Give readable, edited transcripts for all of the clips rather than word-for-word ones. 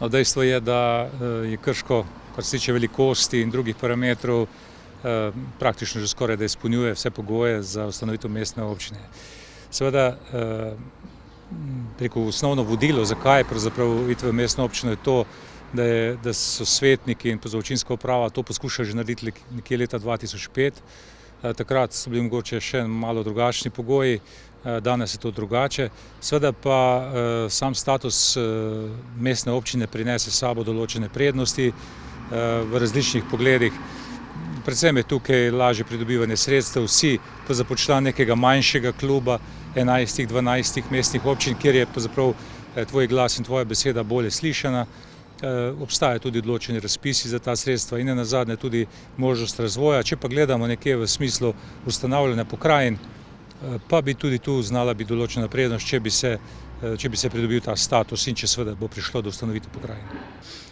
No, dejstvo je, da je Krško, kar se tiče velikosti in drugih parametrov, praktično že skoraj da izpolnjuje vse pogoje za ustanovitev mestne občine. Seveda, preko osnovno vodilo, zakaj pravzaprav iti v mestno občino, je to, da so svetniki in občinska uprava to poskušali že narediti nekje leta 2005. Takrat so bili mogoče še malo drugačni pogoji, danes je to drugače. Seveda pa sam status mestne občine prinese s sabo določene prednosti v različnih pogledih. Predvsem je tukaj lažje pridobivanje sredstev. Vsi pa započla nekega manjšega kluba 11-12 mestnih občin, kjer je pravzaprav tvoj glas in tvoja beseda bolje slišana. Obstajajo tudi odločeni razpisi za ta sredstva in nenazadnje tudi možnost razvoja. Če pa gledamo nekje v smislu ustanavljanja pokrajin, pa bi tudi tu znala biti določena prednost, če bi se pridobil ta status in če seveda bo prišlo do ustanovitve pokrajin.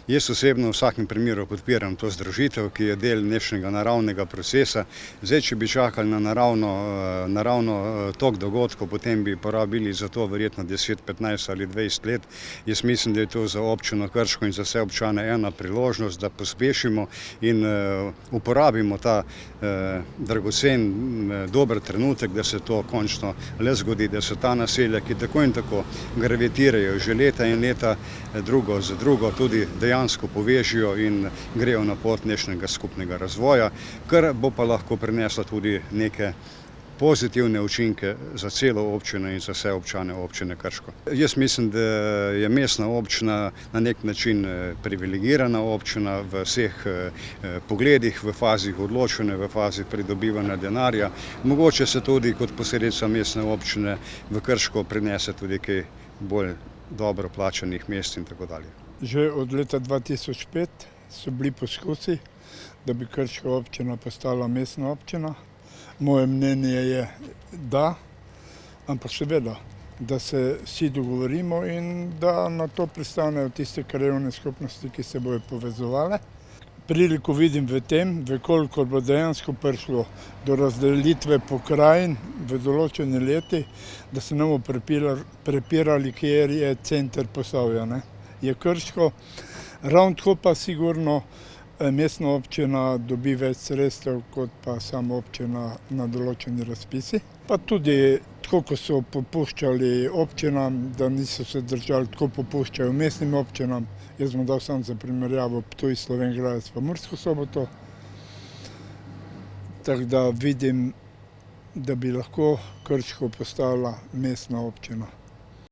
Jaz osebno v vsakem primeru podpiram to združitev, ki je del nekega naravnega procesa. Zdaj, če bi čakali na naravno tok dogodkov, potem bi porabili za to verjetno 10, 15 ali 20 let. Jaz mislim, da je to za občino Krško in za vse občane ena priložnost, da pospešimo in uporabimo ta dragocen, dober trenutek, da se to končno le zgodi, da se ta naselja, ki tako in tako gravitirajo že leta in leta drugo za drugo, tudi dejansko povežijo in grejo na pot nekega skupnega razvoja, kar bo pa lahko prineslo tudi neke pozitivne učinke za celo občino in za vse občane občine Krško. Jaz mislim, da je mestna občina na nek način privilegirana občina v vseh pogledih, v fazi odločanja, v fazi pridobivanja denarja. Mogoče se tudi kot posledica mestne občine v Krško prinese tudi kaj bolj dobro plačanih mest in tako dalje. Že od leta 2005 so bili poskusi, da bi Krška občina postala mestna občina. Moje mnenje je, da, ampak seveda, da se vsi dogovorimo in da na to pristanejo tiste krajevne skupnosti, ki se bojo povezovale. Priliko vidim v tem, koliko bo dejansko prišlo do razdelitve pokrajin v določeni leti, da se ne bomo prepirali, kjer je center Posavja. Je Krško, ravno tako pa sigurno mestna občina dobi več sredstev kot pa sama občina na določeni razpisi. Pa tudi tako, ko so popuščali občinam, da niso se držali, tako popuščajo mestnim občinam. Jaz bom dal sam za primerjavo Ptuj, Slovenj Gradec pa Mursko Soboto. Tako da vidim, da bi lahko Krško postala mestna občina.